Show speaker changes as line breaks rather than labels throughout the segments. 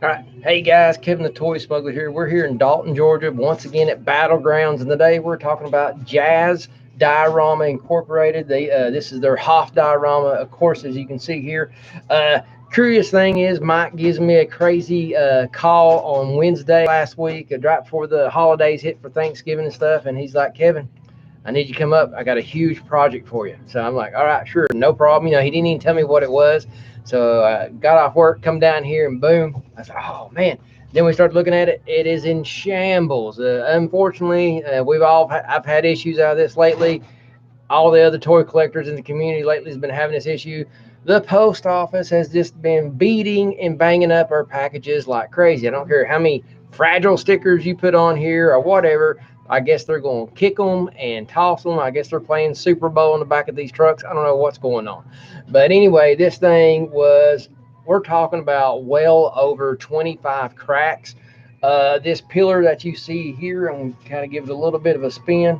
All right. Hey guys, Kevin the Toy Smuggler here. We're here in Dalton, Georgia, once again at Battlegrounds. And today we're talking about Jazz Diorama Incorporated. This is their Hoth diorama, of course, as you can see here. Uh, Curious thing is, Mike gives me a crazy call on Wednesday last week, right before the holidays hit for Thanksgiving and stuff. And he's like, Kevin, I need you to come up. I got a huge project for you. So I'm like, all right, sure, no problem. He didn't even tell me what it was. So I got off work, come down here, and boom. I said, oh man. Then we started looking at it. It is in shambles. Unfortunately, I've had issues out of this lately. All the other toy collectors in the community lately has been having this issue. The post office has just been beating and banging up our packages like crazy. I don't care how many fragile stickers you put on here or whatever. I guess they're going to kick them and toss them. I guess they're playing Super Bowl in the back of these trucks. I don't know what's going on. But anyway, this thing was, we're talking about well over 25 cracks. This pillar that you see here, I'm going to kind of give it a little bit of a spin.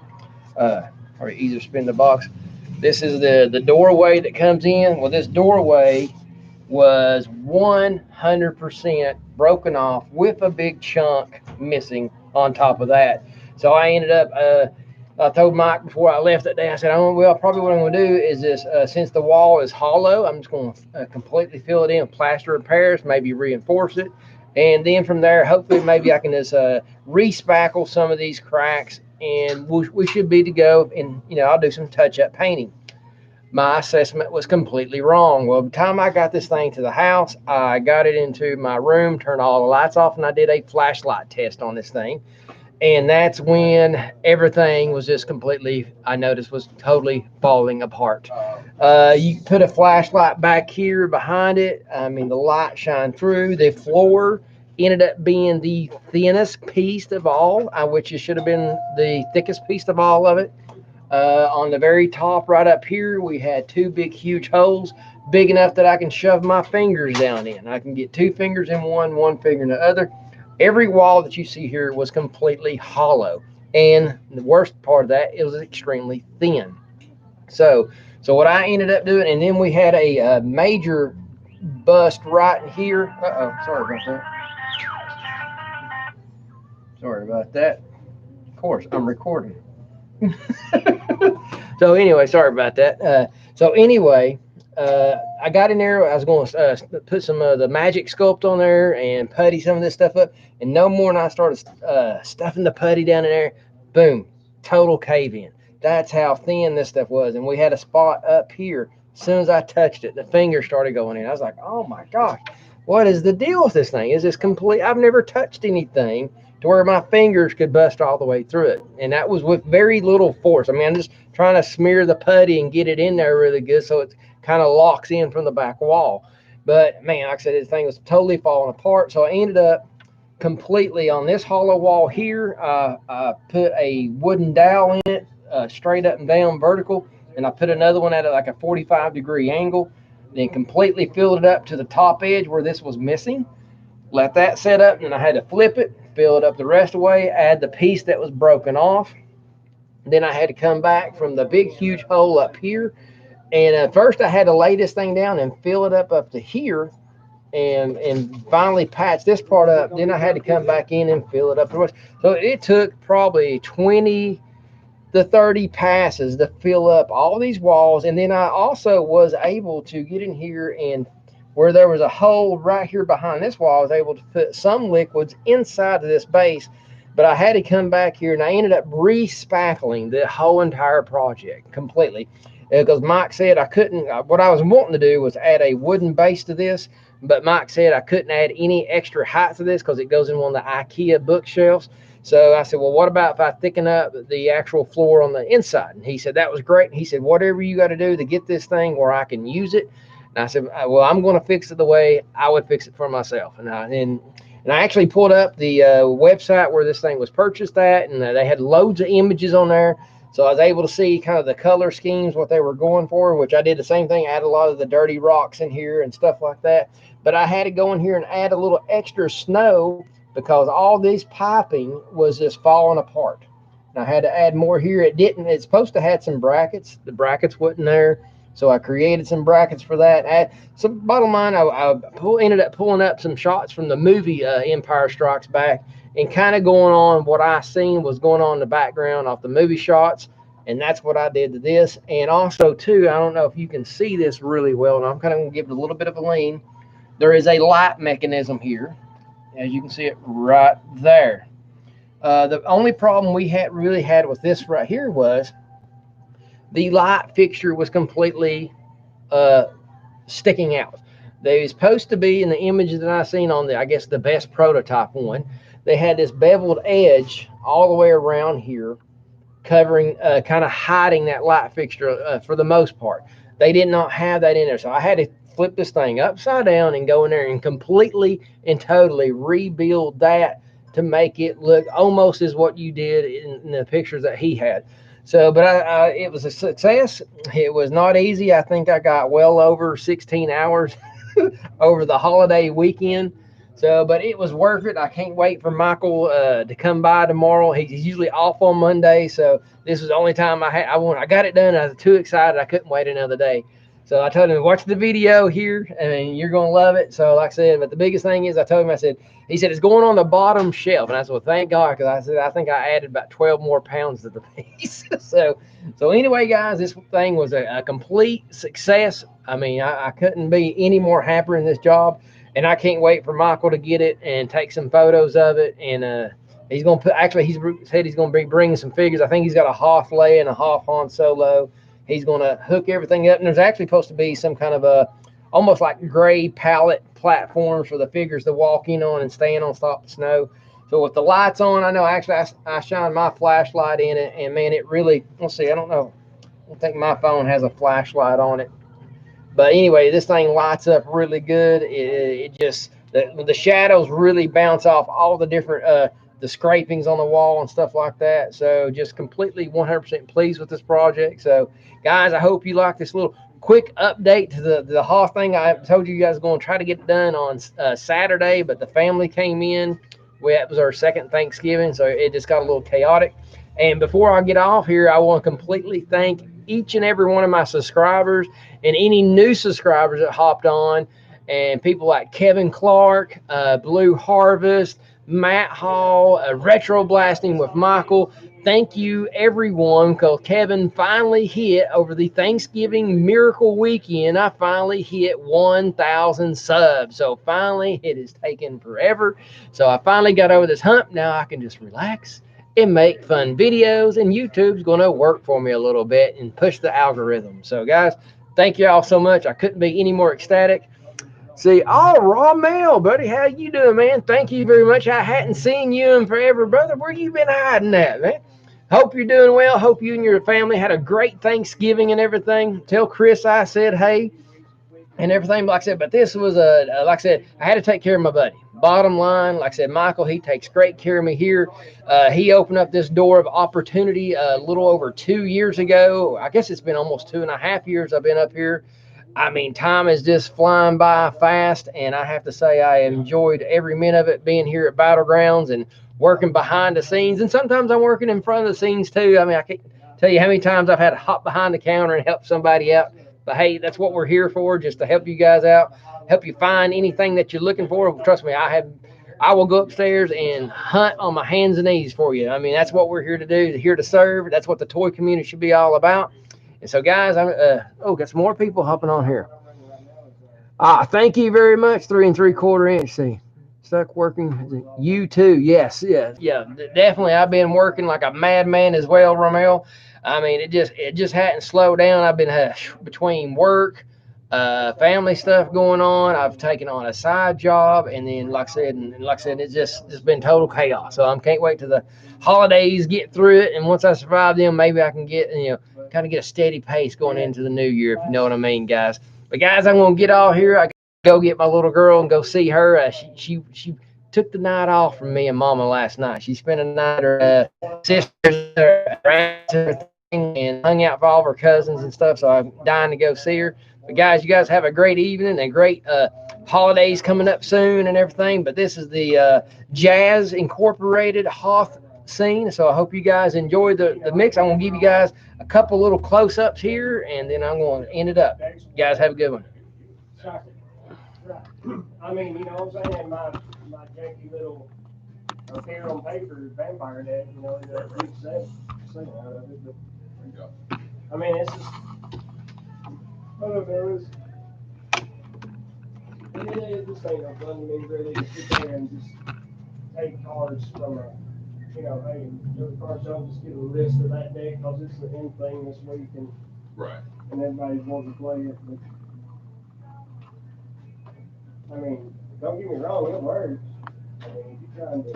Uh, or either spin the box. This is the doorway that comes in. Well, this doorway was 100% broken off with a big chunk missing on top of that. So I ended up, I told Mike before I left that day, I said, oh, well, probably what I'm going to do is this, since the wall is hollow, I'm just going to completely fill it in with plaster of Paris, maybe reinforce it. And then from there, hopefully, maybe I can just respackle some of these cracks and we should be to go. And, I'll do some touch up painting. My assessment was completely wrong. Well, by the time I got this thing to the house, I got it into my room, turned all the lights off, and I did a flashlight test on this thing. And that's when everything was just completely, I noticed, was totally falling apart. You put a flashlight back here behind it. I mean, the light shined through. The floor ended up being the thinnest piece of all, which it should have been the thickest piece of all of it. On the very top, right up here, we had two big, huge holes, big enough that I can shove my fingers down in. I can get two fingers in one finger in the other. Every wall that you see here was completely hollow, and the worst part of that, it was extremely thin. So, so what I ended up doing, and then we had a major bust right in here. Sorry about that. Sorry about that. Of course, I'm recording. So anyway, sorry about that. So anyway, I got in there. I was going to put some of the magic sculpt on there and putty some of this stuff up. And no more than I started stuffing the putty down in there, boom, total cave in. That's how thin this stuff was. And we had a spot up here. As soon as I touched it, the finger started going in. I was like, oh my gosh, what is the deal with this thing? Is this complete? I've never touched anything to where my fingers could bust all the way through it. And that was with very little force. I mean, I'm just trying to smear the putty and get it in there really good so it kind of locks in from the back wall. But man, like I said, this thing was totally falling apart. So I ended up completely on this hollow wall here. I put a wooden dowel in it, straight up and down vertical. And I put another one at like a 45-degree angle. Then completely filled it up to the top edge where this was missing. Let that set up, and I had to flip it, fill it up the rest of the way, add the piece that was broken off. Then I had to come back from the big, huge hole up here. And first I had to lay this thing down and fill it up to here and finally patch this part up. Then I had to come back in and fill it up the rest. So it took probably 20 to 30 passes to fill up all these walls. And then I also was able to get in here and where there was a hole right here behind this wall, I was able to put some liquids inside of this base, but I had to come back here and I ended up re-spackling the whole entire project completely because Mike said I couldn't, what I was wanting to do was add a wooden base to this, but Mike said I couldn't add any extra height to this because it goes in one of the IKEA bookshelves. So I said, well, what about if I thicken up the actual floor on the inside? And he said, that was great. And he said, whatever you got to do to get this thing where I can use it. And I said, well, I'm going to fix it the way I would fix it for myself. And I actually pulled up the website where this thing was purchased at, and they had loads of images on there. So I was able to see kind of the color schemes, what they were going for, which I did the same thing, add a lot of the dirty rocks in here and stuff like that. But I had to go in here and add a little extra snow because all this piping was just falling apart. And I had to add more here. It didn't. It's supposed to have some brackets. The brackets wasn't there. So I created some brackets for that. So bottom line, ended up pulling up some shots from the movie Empire Strikes Back, and kind of going on what I seen was going on in the background off the movie shots. And that's what I did to this. And also, too, I don't know if you can see this really well, and I'm kind of going to give it a little bit of a lean. There is a light mechanism here, as you can see it right there. The only problem we really had with this right here was the light fixture was completely uh, sticking out. They was supposed to be in the images that I seen on I guess the best prototype one. They had this beveled edge all the way around here, covering, kind of hiding that light fixture for the most part. They did not have that in there, so I had to flip this thing upside down and go in there and completely and totally rebuild that to make it look almost as what you did in the pictures that he had. So, but it was a success. It was not easy. I think I got well over 16 hours over the holiday weekend. So, but it was worth it. I can't wait for Michael to come by tomorrow. He's usually off on Monday, so this was the only time I got it done. I was too excited. I couldn't wait another day. So I told him, watch the video here, and you're gonna love it. So, like I said, but the biggest thing is, I told him, he said it's going on the bottom shelf, and I said, well, thank God, because I said I think I added about 12 more pounds to the piece. So anyway, guys, this thing was a complete success. I mean, I couldn't be any more happier in this job. And I can't wait for Michael to get it and take some photos of it. And he's going to put, actually, he said he's going to be bringing some figures. I think he's got a Hoth Leia and a Hoth Han Solo. He's going to hook everything up. And there's actually supposed to be some kind of almost like gray pallet platforms for the figures to walk in on and stand on, stop the snow. So with the lights on, I know actually I shine my flashlight in it. And man, it really, let's see, I don't think my phone has a flashlight on it. But anyway, this thing lights up really good. It just the shadows really bounce off all the different the scrapings on the wall and stuff like that. So just completely 100% pleased with this project. So guys, I hope you like this little quick update to the Hoth thing. I told you guys going to try to get it done on Saturday, but the family came in. It was our second Thanksgiving, so it just got a little chaotic. And before I get off here, I want to completely thank each and every one of my subscribers and any new subscribers that hopped on, and people like Kevin Clark, Blue Harvest, Matt Hall, Retro Blasting with Michael. Thank you, everyone, because Kevin finally hit over the Thanksgiving Miracle Weekend. I finally hit 1,000 subs. So finally, it has taken forever. So I finally got over this hump. Now I can just relax and make fun videos, and YouTube's going to work for me a little bit and push the algorithm. So guys, thank you all so much. I couldn't be any more ecstatic. See, Raw Mail, buddy, how you doing, man? Thank you very much. I hadn't seen you in forever, brother. Where you been hiding at, man? Hope you're doing well. Hope you and your family had a great Thanksgiving and everything. Tell Chris I said hey and everything. Like I said, but this was like I said, I had to take care of my buddy. Bottom line, like I said, Michael, he takes great care of me here. He opened up this door of opportunity a little over 2 years ago. I guess it's been almost 2.5 years I've been up here. I mean, time is just flying by fast, and I have to say I enjoyed every minute of it, being here at Battlegrounds and working behind the scenes. And sometimes I'm working in front of the scenes too. I mean, I can't tell you how many times I've had to hop behind the counter and help somebody out. But hey, that's what we're here for, just to help you guys out, help you find anything that you're looking for. Trust me, I will go upstairs and hunt on my hands and knees for you. I mean, that's what we're here to do, here to serve. That's what the toy community should be all about. And so, guys, got some more people hopping on here. Thank you very much, 3 3/4 inch. See, stuck working. You too. Yes, yeah. Definitely. I've been working like a madman as well, Romel. I mean, it just hadn't slowed down. I've been between work, family stuff going on. I've taken on a side job, and then, like I said, it's just been total chaos. So I can't wait to the holidays, get through it, and once I survive them, maybe I can get kind of get a steady pace going into the new year, if you know what I mean, guys. But guys, I'm gonna get all here. I go get my little girl and go see her. She took the night off from me and Mama last night. She spent a night at her sister's, her thing, and hung out for all of her cousins and stuff. So I'm dying to go see her. But guys, you guys have a great evening and great holidays coming up soon and everything. But this is the Jazz Incorporated Hoth scene. So I hope you guys enjoy the mix. I'm gonna give you guys a couple little close-ups here, and then I'm going to end it up. You guys have a good one.
I mean, you know what I'm saying? My janky little appear on paper vampire deck, you know, is a big thing out of it. But, I mean, it's just, I don't know, it's, I mean, it just ain't no fun to me really to sit there and just take cards from a, you know, hey, the card show, just get a list of that deck because it's the end thing this week and everybody's wanting to play it. But, I mean, don't get me wrong, it works. I mean, if you're trying to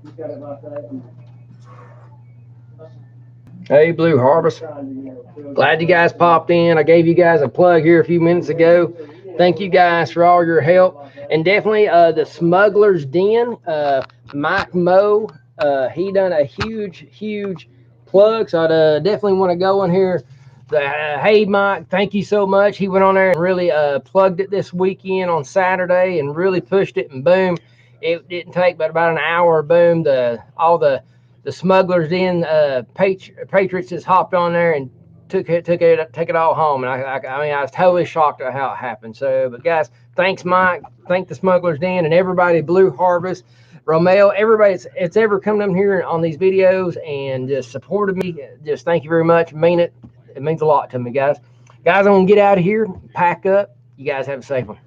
look at it like that and
Hey, Blue Harvest. Glad you guys popped in. I gave you guys a plug here a few minutes ago. Thank you guys for all your help. And definitely the Smuggler's Den, Mike Moe, he done a huge plug. So I definitely want to go in here. Hey, Mike, thank you so much. He went on there and really plugged it this weekend on Saturday and really pushed it, and boom, it didn't take but about an hour. Boom, all the Smugglers Den Patriots just hopped on there and took it all home. And I mean, I was totally shocked at how it happened. So, but guys, thanks, Mike. Thank the Smugglers Den and everybody, Blue Harvest, Romeo, everybody it's ever come down here on these videos and just supported me. Just thank you very much. Mean it. It means a lot to me, guys. Guys, I'm gonna get out of here, pack up. You guys have a safe one.